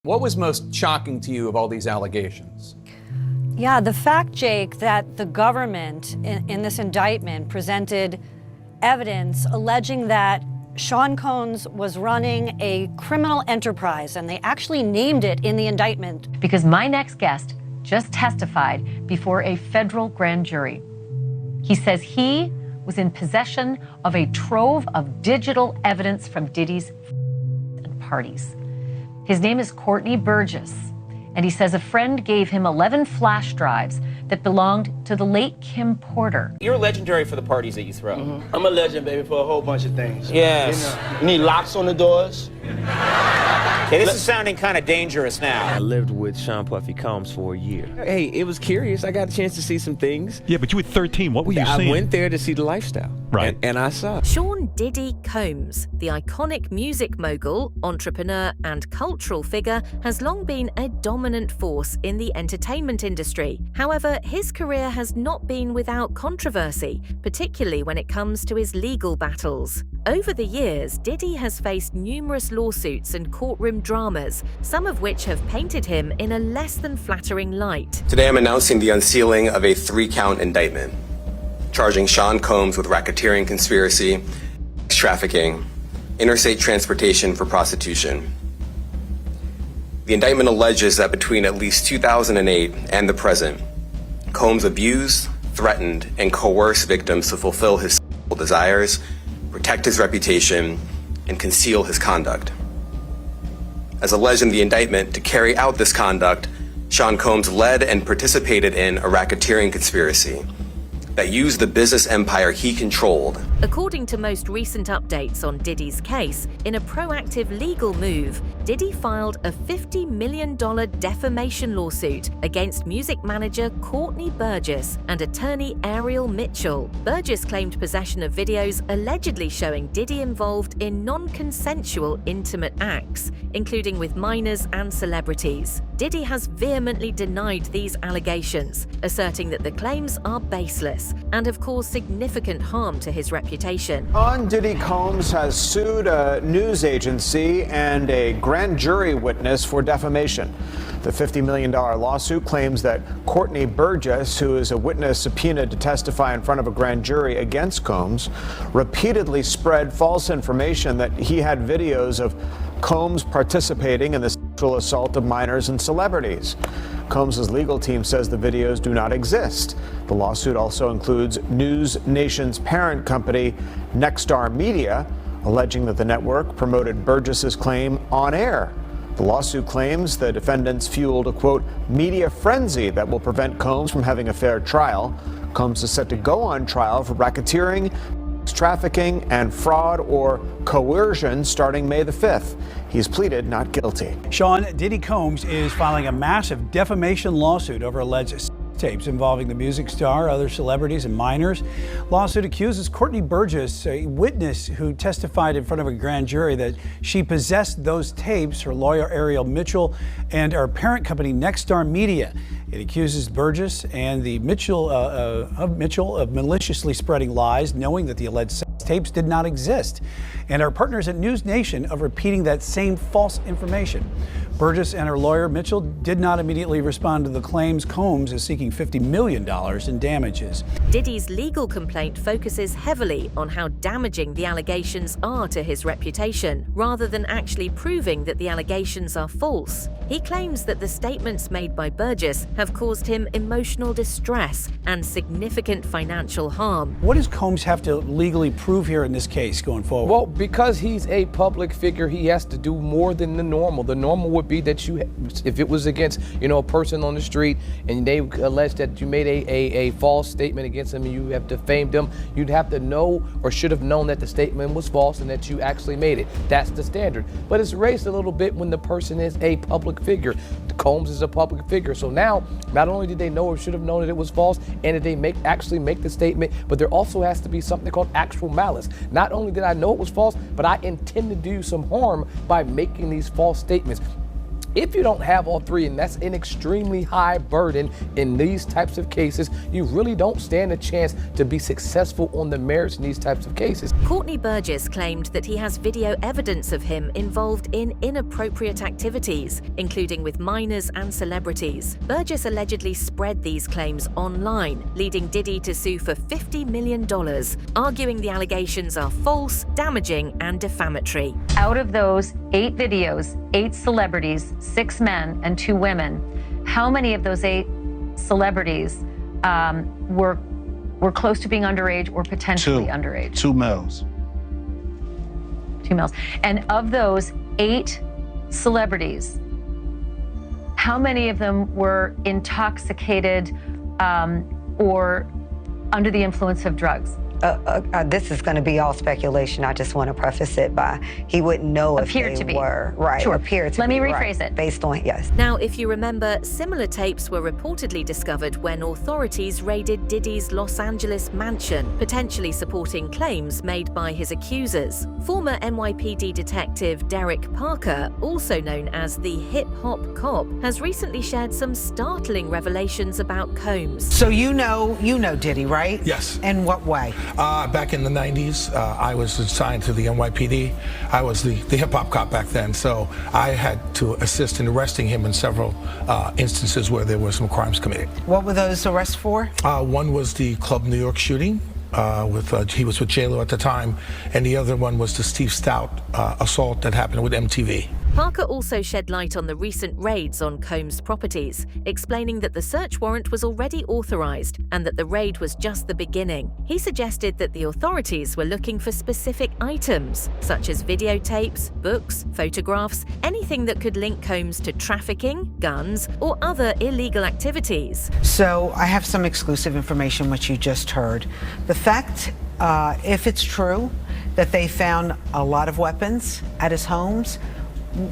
What was most shocking to you of all these allegations? Yeah, the fact, Jake, that the government in this indictment presented evidence alleging that Sean Combs was running a criminal enterprise, and they actually named it in the indictment. Because my next guest just testified before a federal grand jury. He says he was in possession of a trove of digital evidence from Diddy's and parties. His name is Courtney Burgess, and he says a friend gave him 11 flash drives that belonged to the late Kim Porter. You're legendary for the parties that you throw. Mm-hmm. I'm a legend, baby, for a whole bunch of things. Yes. You need locks on the doors. Okay, this is sounding kind of dangerous now. I lived with Sean Puffy Combs for a year. Hey, it was curious. I got a chance to see some things. Yeah, but you were 13. What were you seeing? I went there to see the lifestyle. Right. And I saw. Sean Diddy Combs, the iconic music mogul, entrepreneur, and cultural figure, has long been a dominant force in the entertainment industry. However, his career has not been without controversy, particularly when it comes to his legal battles. Over the years, Diddy has faced numerous lawsuits and courtroom dramas, some of which have painted him in a less-than-flattering light. Today I'm announcing the unsealing of a 3-count indictment, charging Sean Combs with racketeering conspiracy, sex trafficking, interstate transportation for prostitution. The indictment alleges that between at least 2008 and the present, Combs abused, threatened, and coerced victims to fulfill his sexual desires, protect his reputation, and conceal his conduct. As alleged in the indictment, to carry out this conduct, Sean Combs led and participated in a racketeering conspiracy that used the business empire he controlled. According to most recent updates on Diddy's case, in a proactive legal move, Diddy filed a $50 million defamation lawsuit against music manager Courtney Burgess and attorney Ariel Mitchell. Burgess claimed possession of videos allegedly showing Diddy involved in non-consensual intimate acts, including with minors and celebrities. Diddy has vehemently denied these allegations, asserting that the claims are baseless and have caused significant harm to his reputation. Diddy Combs has sued a news agency and a grand jury witness for defamation. The $50 million lawsuit claims that Courtney Burgess, who is a witness subpoenaed to testify in front of a grand jury against Combs, repeatedly spread false information that he had videos of Combs participating in the sexual assault of minors and celebrities. Combs' legal team says the videos do not exist. The lawsuit also includes News Nation's parent company, Nexstar Media, alleging that the network promoted Burgess's claim on air. The lawsuit claims the defendants fueled a, quote, media frenzy that will prevent Combs from having a fair trial. Combs is set to go on trial for racketeering, trafficking, and fraud or coercion starting May the 5th. He's pleaded not guilty. Sean Diddy Combs is filing a massive defamation lawsuit over alleged tapes involving the music star, other celebrities, and minors. Lawsuit accuses Courtney Burgess, a witness who testified in front of a grand jury, that she possessed those tapes, her lawyer Ariel Mitchell, and her parent company Nexstar Media. It accuses Burgess and the Mitchell of maliciously spreading lies, knowing that the alleged tapes did not exist, and our partners at News Nation of repeating that same false information. Burgess and her lawyer Mitchell did not immediately respond to the claims. Combs is seeking $50 million in damages. Diddy's legal complaint focuses heavily on how damaging the allegations are to his reputation, rather than actually proving that the allegations are false. He claims that the statements made by Burgess have caused him emotional distress and significant financial harm. What does Combs have to legally prove here in this case going forward? Well, because he's a public figure, he has to do more than the normal. The normal would be that if it was against, a person on the street and they allege that you made a false statement against them and you have defamed them, you'd have to know or should have known that the statement was false and that you actually made it. That's the standard. But it's raised a little bit when the person is a public figure. Combs is a public figure. So now, not only did they know or should have known that it was false and did they actually make the statement, but there also has to be something called actual malice. Not only did I know it was false, but I intend to do some harm by making these false statements. If you don't have all three, and that's an extremely high burden in these types of cases, you really don't stand a chance to be successful on the merits in these types of cases. Courtney Burgess claimed that he has video evidence of him involved in inappropriate activities, including with minors and celebrities. Burgess allegedly spread these claims online, leading Diddy to sue for $50 million, arguing the allegations are false, damaging, and defamatory. Out of those 8 videos, 8 celebrities, 6 men and 2 women, how many of those 8 celebrities were close to being underage or potentially underage? 2 males. 2 males. And of those 8 celebrities, how many of them were intoxicated or under the influence of drugs? This is going to be all speculation. I just want to preface it by he wouldn't know if they were. Right. Sure. Appear to Let be, me rephrase right, it. Based on, yes. Now, if you remember, similar tapes were reportedly discovered when authorities raided Diddy's Los Angeles mansion, potentially supporting claims made by his accusers. Former NYPD detective Derek Parker, also known as the hip-hop cop, has recently shared some startling revelations about Combs. So you know Diddy, right? Yes. In what way? Back in the 90s, I was assigned to the NYPD. I was the hip-hop cop back then, so I had to assist in arresting him in several instances where there were some crimes committed. What were those arrests for? One was the Club New York shooting. He was with J-Lo at the time, and the other one was the Steve Stout assault that happened with MTV. Parker also shed light on the recent raids on Combs' properties, explaining that the search warrant was already authorized and that the raid was just the beginning. He suggested that the authorities were looking for specific items, such as videotapes, books, photographs, anything that could link Combs to trafficking, guns, or other illegal activities. So I have some exclusive information which you just heard. The fact, if it's true, that they found a lot of weapons at his homes,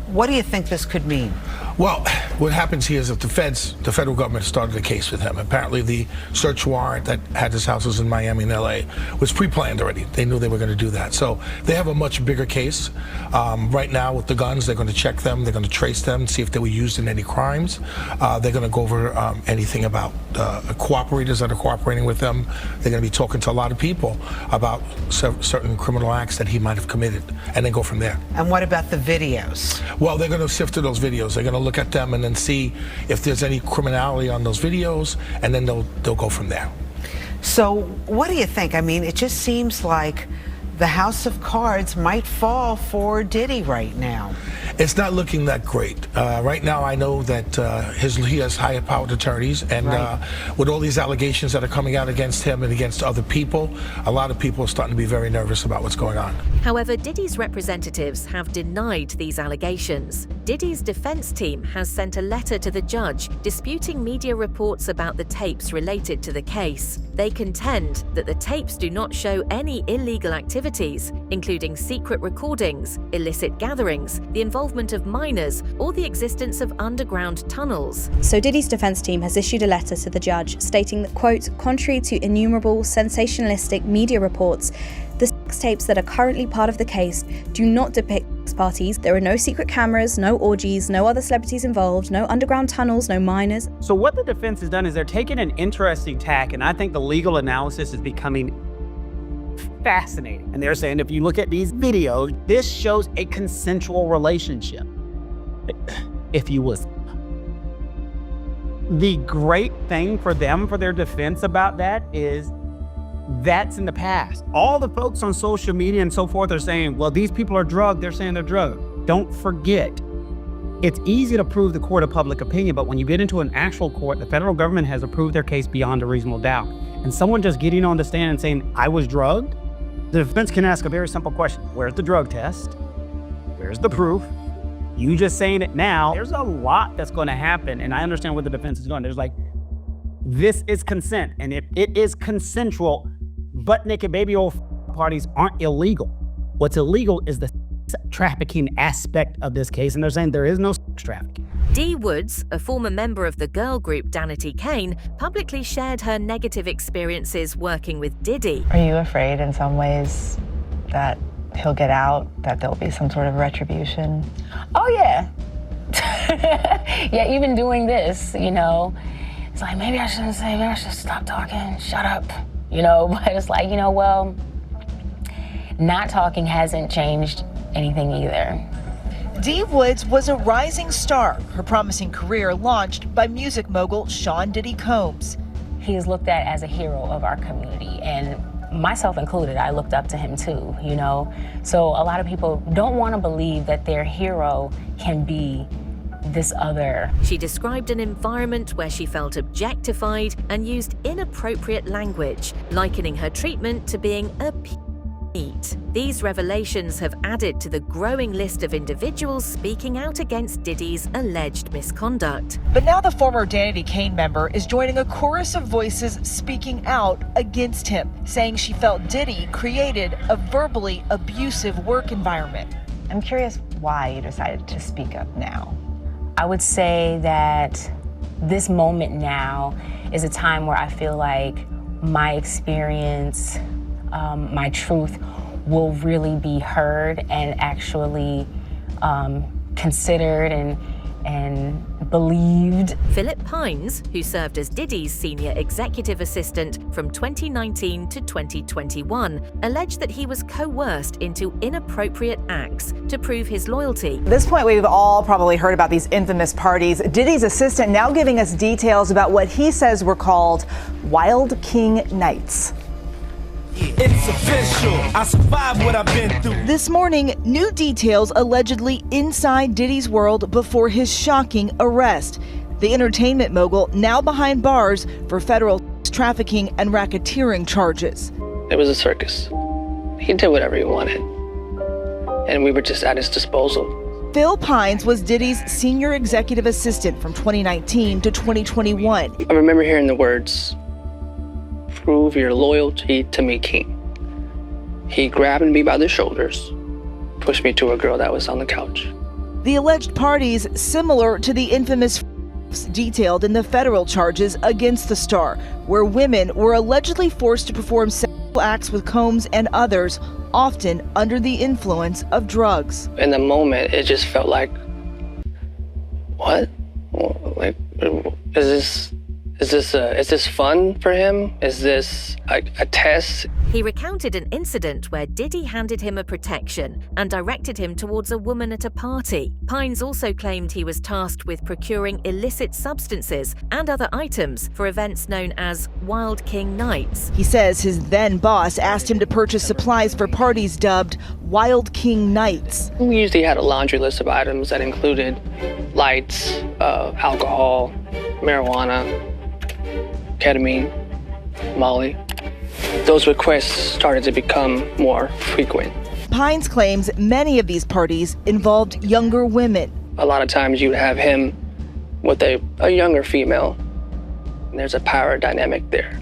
what do you think this could mean? Well, what happens here is that the federal government started a case with him. Apparently the search warrant that had his houses in Miami and LA was pre-planned already. They knew they were going to do that. So they have a much bigger case. Right now with the guns, they're going to check them, they're going to trace them, see if they were used in any crimes. They're going to go over anything about cooperators that are cooperating with them. They're going to be talking to a lot of people about certain criminal acts that he might have committed, and then go from there. And what about the videos? Well, they're going to sift through those videos. They're going to look at them and then see if there's any criminality on those videos, and then they'll go from there. So what do you think? I mean, it just seems like the house of cards might fall for Diddy right now. It's not looking that great. Right now, I know that he has high-powered attorneys, and with all these allegations that are coming out against him and against other people, a lot of people are starting to be very nervous about what's going on. However, Diddy's representatives have denied these allegations. Diddy's defense team has sent a letter to the judge disputing media reports about the tapes related to the case. They contend that the tapes do not show any illegal activities, including secret recordings, illicit gatherings, the involvement of minors, or the existence of underground tunnels. So Diddy's defense team has issued a letter to the judge stating that, quote, contrary to innumerable sensationalistic media reports, the sex tapes that are currently part of the case do not depict sex parties. There are no secret cameras, no orgies, no other celebrities involved, no underground tunnels, no minors. So what the defense has done is they're taking an interesting tack, and I think the legal analysis is becoming fascinating. And they're saying if you look at these videos, this shows a consensual relationship, if you will. The great thing for them, for their defense about that, is that's in the past. All the folks on social media and so forth are saying, well, these people are drugged. They're saying they're drugged. Don't forget, it's easy to prove the court of public opinion, but when you get into an actual court, the federal government has approved their case beyond a reasonable doubt. And someone just getting on the stand and saying, I was drugged, the defense can ask a very simple question. Where's the drug test? Where's the proof? You just saying it now, there's a lot that's going to happen. And I understand what the defense is doing. There's like, this is consent. And if it is consensual, butt naked baby oil parties aren't illegal. What's illegal is the trafficking aspect of this case. And they're saying there is no sex trafficking. Dee Woods, a former member of the girl group Danity Kane, publicly shared her negative experiences working with Diddy. Are you afraid in some ways that he'll get out, that there'll be some sort of retribution? Oh yeah, Yeah, even doing this, you know, it's like, maybe I shouldn't say, maybe I should stop talking, shut up, you know, but it's like, you know, well, not talking hasn't changed anything either. Dee Woods was a rising star. Her promising career launched by music mogul Sean Diddy Combs. He is looked at as a hero of our community, and myself included, I looked up to him too, you know? So a lot of people don't want to believe that their hero can be this other. She described an environment where she felt objectified and used inappropriate language, likening her treatment to being a eat. These revelations have added to the growing list of individuals speaking out against Diddy's alleged misconduct. But now the former Danity Kane member is joining a chorus of voices speaking out against him, saying she felt Diddy created a verbally abusive work environment. I'm curious why you decided to speak up now. I would say that this moment now is a time where I feel like my experience, my truth will really be heard and actually considered and believed. Philip Pines, who served as Diddy's senior executive assistant from 2019 to 2021, alleged that he was coerced into inappropriate acts to prove his loyalty. At this point, we've all probably heard about these infamous parties. Diddy's assistant now giving us details about what he says were called Wild King Nights. It's official. I survived what I've been through. This morning, new details allegedly inside Diddy's world before his shocking arrest. The entertainment mogul now behind bars for federal trafficking and racketeering charges. It was a circus. He did whatever he wanted, and we were just at his disposal. Phil Pines was Diddy's senior executive assistant from 2019 to 2021. I remember hearing the words, "Prove your loyalty to me, King." He grabbed me by the shoulders, pushed me to a girl that was on the couch. The alleged parties similar to the infamous detailed in the federal charges against the star, where women were allegedly forced to perform sexual acts with Combs and others, often under the influence of drugs. In the moment, it just felt like, what? Like, is this fun for him? Is this a test? He recounted an incident where Diddy handed him a protection and directed him towards a woman at a party. Pines also claimed he was tasked with procuring illicit substances and other items for events known as Wild King Nights. He says his then boss asked him to purchase supplies for parties dubbed Wild King Nights. We usually had a laundry list of items that included lights, alcohol, marijuana, ketamine, Molly. Those requests started to become more frequent. Pines claims many of these parties involved younger women. A lot of times you'd have him with a younger female, and there's a power dynamic there.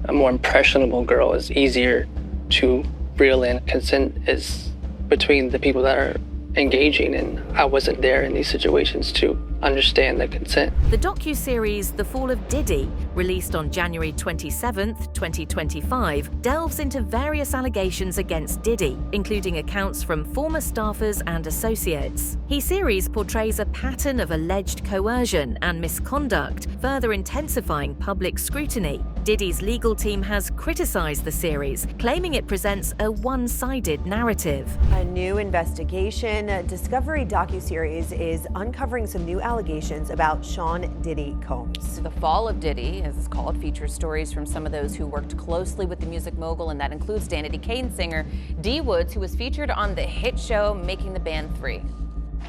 A more impressionable girl is easier to reel in. Consent is between the people that are engaging, and I wasn't there in these situations to understand the consent. The docuseries The Fall of Diddy, released on January 27th, 2025, delves into various allegations against Diddy, including accounts from former staffers and associates. His series portrays a pattern of alleged coercion and misconduct, further intensifying public scrutiny. Diddy's legal team has criticized the series, claiming it presents a one-sided narrative. A new investigation, Discovery docuseries is uncovering some new allegations about Sean Diddy Combs. The Fall of Diddy, as it's called, features stories from some of those who worked closely with the music mogul, and that includes Danity Kane singer Dee Woods, who was featured on the hit show Making the Band 3.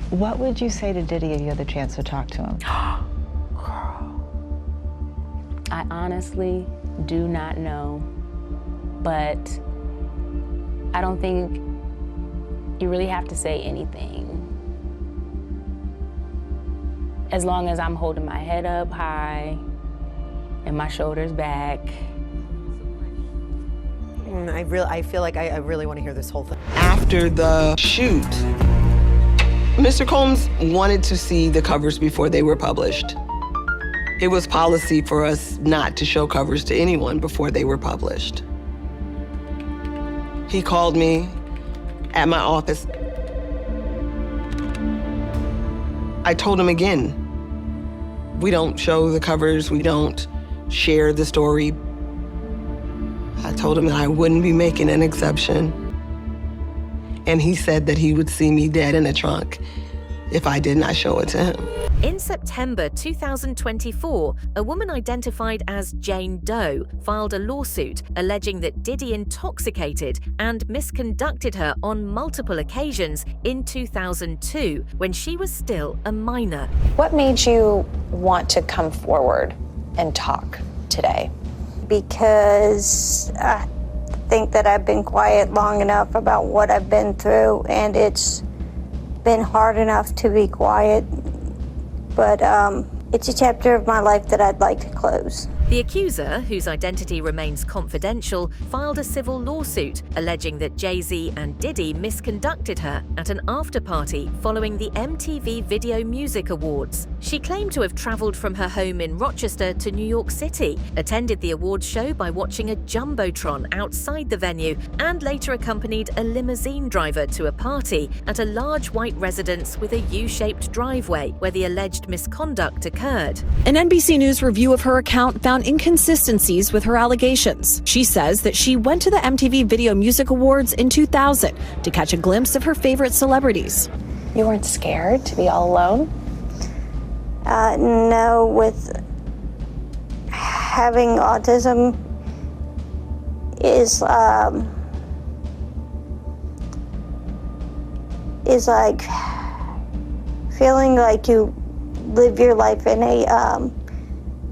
What would you say to Diddy if you had the chance to talk to him? I honestly do not know, but I don't think you really have to say anything. As long as I'm holding my head up high and my shoulders back. I feel like I really want to hear this whole thing. After the shoot, Mr. Combs wanted to see the covers before they were published. It was policy for us not to show covers to anyone before they were published. He called me at my office. I told him again, we don't show the covers, we don't share the story. I told him that I wouldn't be making an exception. And he said that he would see me dead in a trunk if I did not show it to him. In September 2024, a woman identified as Jane Doe filed a lawsuit alleging that Diddy intoxicated and misconducted her on multiple occasions in 2002 when she was still a minor. What made you want to come forward and talk today? Because I think that I've been quiet long enough about what I've been through, and it's been hard enough to be quiet, but it's a chapter of my life that I'd like to close. The accuser, whose identity remains confidential, filed a civil lawsuit alleging that Jay-Z and Diddy misconducted her at an after-party following the MTV Video Music Awards. She claimed to have traveled from her home in Rochester to New York City, attended the awards show by watching a jumbotron outside the venue, and later accompanied a limousine driver to a party at a large white residence with a U-shaped driveway where the alleged misconduct occurred. An NBC News review of her account found inconsistencies with her allegations. She says that she went to the MTV Video Music Awards in 2000 to catch a glimpse of her favorite celebrities. You weren't scared to be all alone? No, with having autism is like feeling like you live your life in a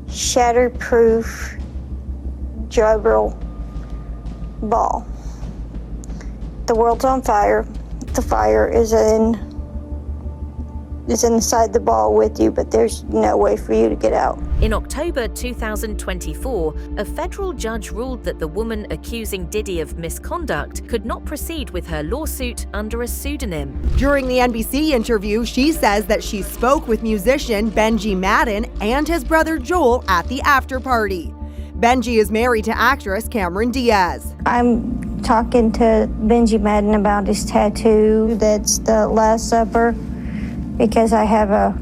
shatterproof juggle ball. The world's on fire. The fire is inside the ball with you, but there's no way for you to get out. In October 2024, a federal judge ruled that the woman accusing Diddy of misconduct could not proceed with her lawsuit under a pseudonym. During the NBC interview, she says that she spoke with musician Benji Madden and his brother Joel at the after party. Benji is married to actress Cameron Diaz. I'm talking to Benji Madden about his tattoo that's the Last Supper, because I have a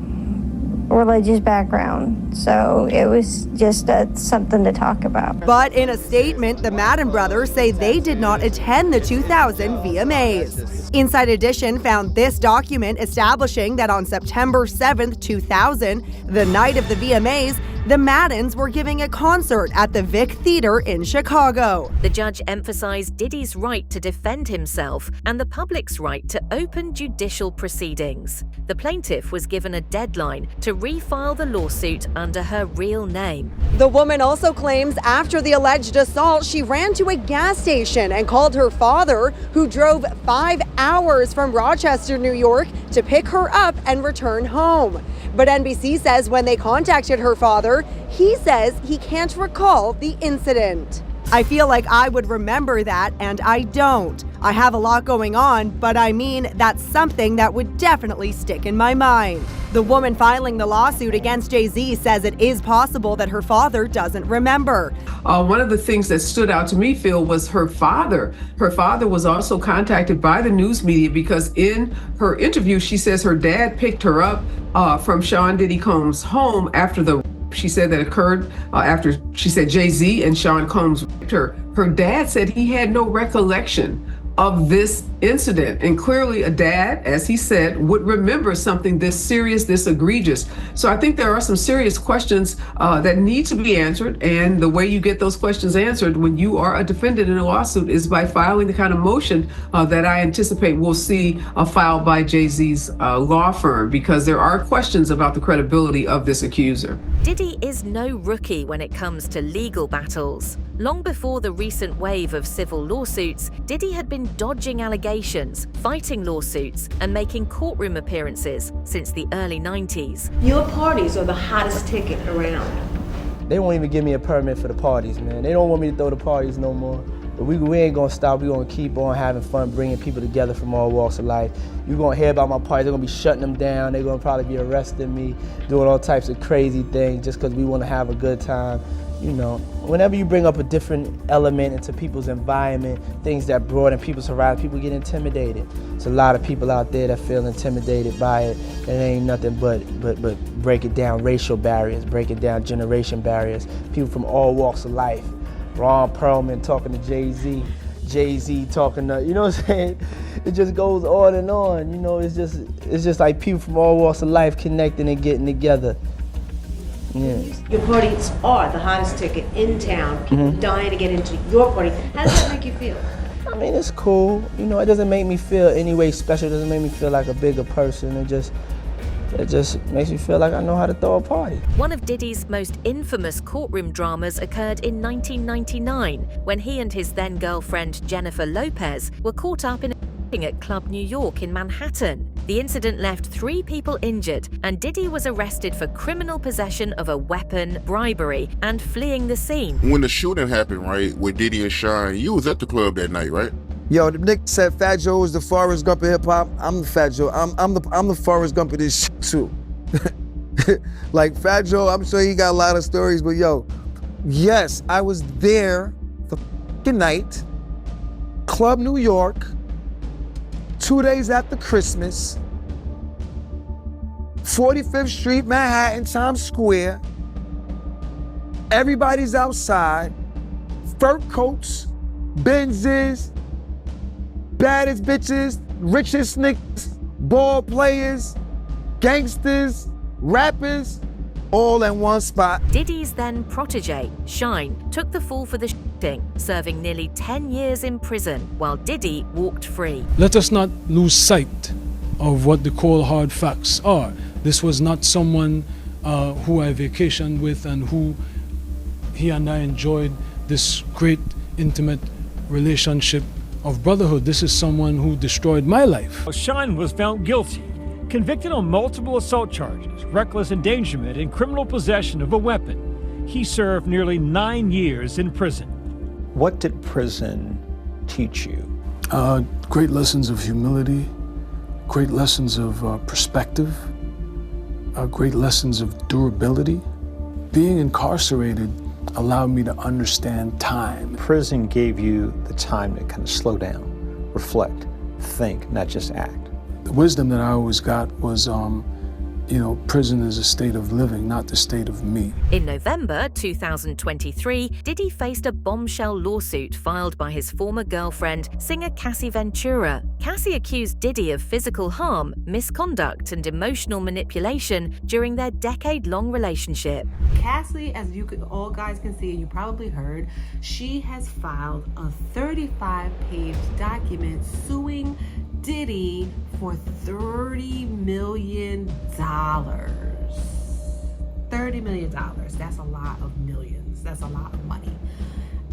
religious background, so it was just something to talk about. But in a statement, the Madden brothers say they did not attend the 2000 VMAs. Inside Edition found this document establishing that on September 7th, 2000, the night of the VMAs, the Maddens were giving a concert at the Vic Theater in Chicago. The judge emphasized Diddy's right to defend himself and the public's right to open judicial proceedings. The plaintiff was given a deadline to refile the lawsuit under her real name. The woman also claims after the alleged assault, she ran to a gas station and called her father, who drove 5 hours from Rochester, New York, to pick her up and return home. But NBC says when they contacted her father, he says he can't recall the incident. I feel like I would remember that, and I don't. I have a lot going on, but I mean, that's something that would definitely stick in my mind. The woman filing the lawsuit against Jay-Z says it is possible that her father doesn't remember. One of the things that stood out to me, Phil, was her father. Her father was also contacted by the news media because in her interview, she says her dad picked her up from Sean Diddy Combs' home after the she said that occurred after she said Jay-Z and Sean Combs raped her. Her dad said he had no recollection of this incident. And clearly a dad, as he said, would remember something this serious, this egregious. So I think there are some serious questions that need to be answered. And the way you get those questions answered when you are a defendant in a lawsuit is by filing the kind of motion that I anticipate we'll see filed by Jay-Z's law firm, because there are questions about the credibility of this accuser. Diddy is no rookie when it comes to legal battles. Long before the recent wave of civil lawsuits, Diddy had been dodging allegations, fighting lawsuits, and making courtroom appearances since the early 90s. Your parties are the hottest ticket around. They won't even give me a permit for the parties, man. They don't want me to throw the parties no more. But we ain't gonna stop. We're gonna keep on having fun, bringing people together from all walks of life. You're gonna hear about my parties. They're gonna be shutting them down. They're gonna probably be arresting me, doing all types of crazy things just because we wanna have a good time. You know, whenever you bring up a different element into people's environment, things that broaden people's horizon, people get intimidated. There's a lot of people out there that feel intimidated by it. It ain't nothing but breaking down racial barriers, breaking down generation barriers. People from all walks of life. Ron Perlman talking to Jay-Z, Jay-Z talking to, you know what I'm saying? It just goes on and on. You know, it's just like people from all walks of life connecting and getting together. Yeah. Your parties are the hottest ticket in town. People dying to get into your party. How does that make you feel? I mean, it's cool. You know, it doesn't make me feel any way special. It doesn't make me feel like a bigger person. It just makes me feel like I know how to throw a party. One of Diddy's most infamous courtroom dramas occurred in 1999 when he and his then girlfriend Jennifer Lopez were caught up in at Club New York in Manhattan. The incident left 3 people injured, and Diddy was arrested for criminal possession of a weapon, bribery, and fleeing the scene. When the shooting happened, right, with Diddy and Sean, you was at the club that night, right? Yo, the Nick said Fat Joe is the Forrest Gump of hip hop. I'm the Fat Joe. I'm the Forrest Gump of this shit too. Like Fat Joe, I'm sure he got a lot of stories, but yo, yes, I was there the fucking night, Club New York, 2 days after Christmas, 45th Street, Manhattan, Times Square. Everybody's outside, fur coats, Benzes, baddest bitches, richest niggas, ball players, gangsters, rappers, all in one spot. Diddy's then protege, Shine, took the fall for the shooting, serving nearly 10 years in prison, while Diddy walked free. Let us not lose sight of what the cold hard facts are. This was not someone who I vacationed with and who he and I enjoyed this great intimate relationship of brotherhood. This is someone who destroyed my life. Shine was found guilty, convicted on multiple assault charges, reckless endangerment, and criminal possession of a weapon. He served nearly 9 years in prison. What did prison teach you? Great lessons of humility, great lessons of perspective, great lessons of durability. Being incarcerated allowed me to understand time. Prison gave you the time to kind of slow down, reflect, think, not just act. The wisdom that I always got was, prison is a state of living, not the state of me. In November 2023, Diddy faced a bombshell lawsuit filed by his former girlfriend, singer Cassie Ventura. Cassie accused Diddy of physical harm, misconduct, and emotional manipulation during their decade-long relationship. Cassie, as all guys can see, and you probably heard, she has filed a 35-page document suing Diddy for $30 million. $30 million. That's a lot of millions. That's a lot of money.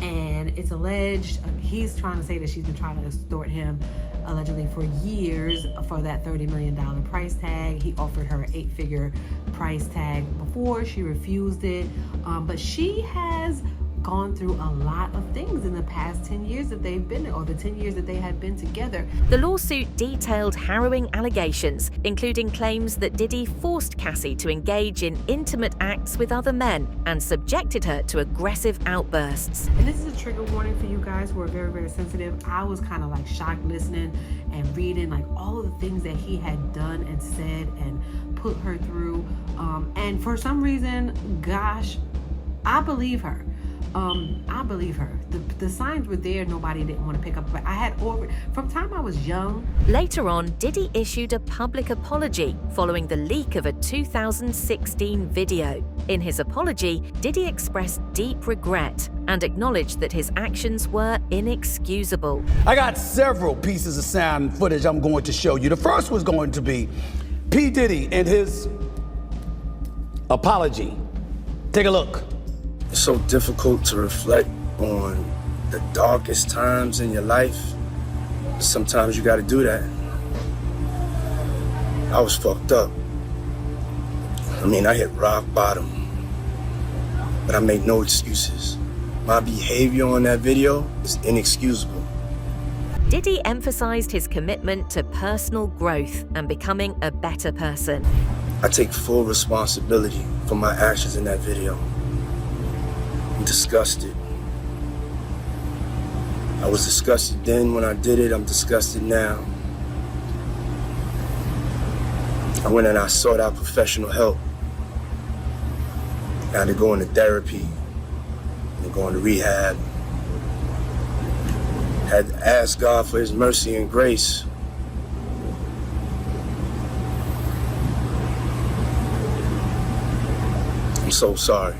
And it's alleged, he's trying to say that she's been trying to extort him allegedly for years for that $30 million price tag. He offered her an 8-figure price tag before. She refused it. But she has gone through a lot of things in the past 10 years that they've been, or the 10 years that they had been together. The lawsuit detailed harrowing allegations, including claims that Diddy forced Cassie to engage in intimate acts with other men and subjected her to aggressive outbursts. And this is a trigger warning for you guys who are very, very sensitive. I was kind of like shocked listening and reading like all of the things that he had done and said and put her through. And for some reason, gosh, I believe her. I believe her. The signs were there. Nobody didn't want to pick up. But I had from time I was young. Later on, Diddy issued a public apology following the leak of a 2016 video. In his apology, Diddy expressed deep regret and acknowledged that his actions were inexcusable. I got several pieces of sound footage I'm going to show you. The first was going to be P. Diddy and his apology. Take a look. It's so difficult to reflect on the darkest times in your life. Sometimes you gotta do that. I was fucked up. I mean, I hit rock bottom, but I made no excuses. My behavior on that video is inexcusable. Diddy emphasized his commitment to personal growth and becoming a better person. I take full responsibility for my actions in that video. disgusted. I was disgusted then when I did it. I'm disgusted now. I went and I sought out professional help. I had to go into therapy and go into rehab. Had to ask God for his mercy and grace. I'm so sorry.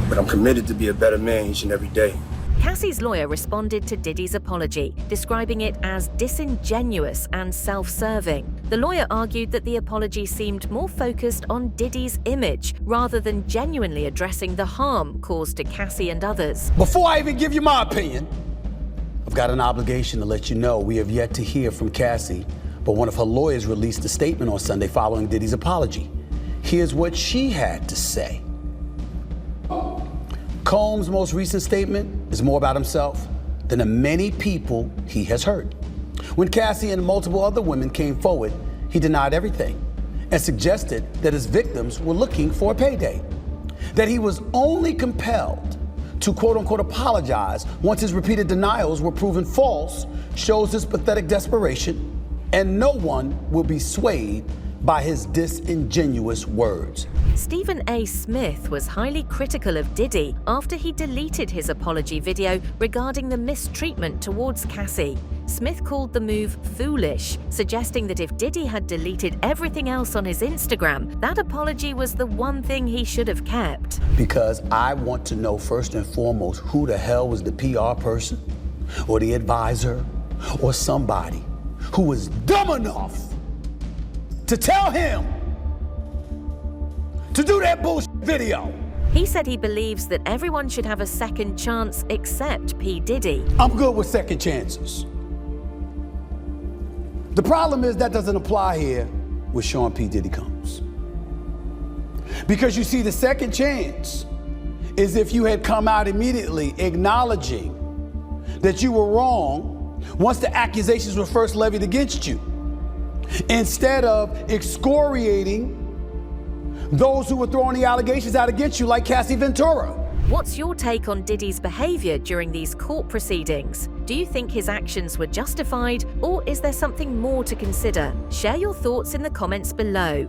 But I'm committed to be a better man each and every day. Cassie's lawyer responded to Diddy's apology, describing it as disingenuous and self-serving. The lawyer argued that the apology seemed more focused on Diddy's image rather than genuinely addressing the harm caused to Cassie and others. Before I even give you my opinion, I've got an obligation to let you know we have yet to hear from Cassie, but one of her lawyers released a statement on Sunday following Diddy's apology. Here's what she had to say. Combs' most recent statement is more about himself than the many people he has hurt. When Cassie and multiple other women came forward, he denied everything and suggested that his victims were looking for a payday. That he was only compelled to quote-unquote apologize once his repeated denials were proven false shows his pathetic desperation, and no one will be swayed by his disingenuous words. Stephen A. Smith was highly critical of Diddy after he deleted his apology video regarding the mistreatment towards Cassie. Smith called the move foolish, suggesting that if Diddy had deleted everything else on his Instagram, that apology was the one thing he should have kept. Because I want to know first and foremost who the hell was the PR person or the advisor or somebody who was dumb enough to tell him to do that bullshit video. He said he believes that everyone should have a second chance except P. Diddy. I'm good with second chances. The problem is that doesn't apply here with Sean P. Diddy Combs. Because you see, the second chance is if you had come out immediately acknowledging that you were wrong once the accusations were first levied against you, instead of excoriating those who were throwing the allegations out against you, like Cassie Ventura. What's your take on Diddy's behavior during these court proceedings? Do you think his actions were justified, or is there something more to consider? Share your thoughts in the comments below.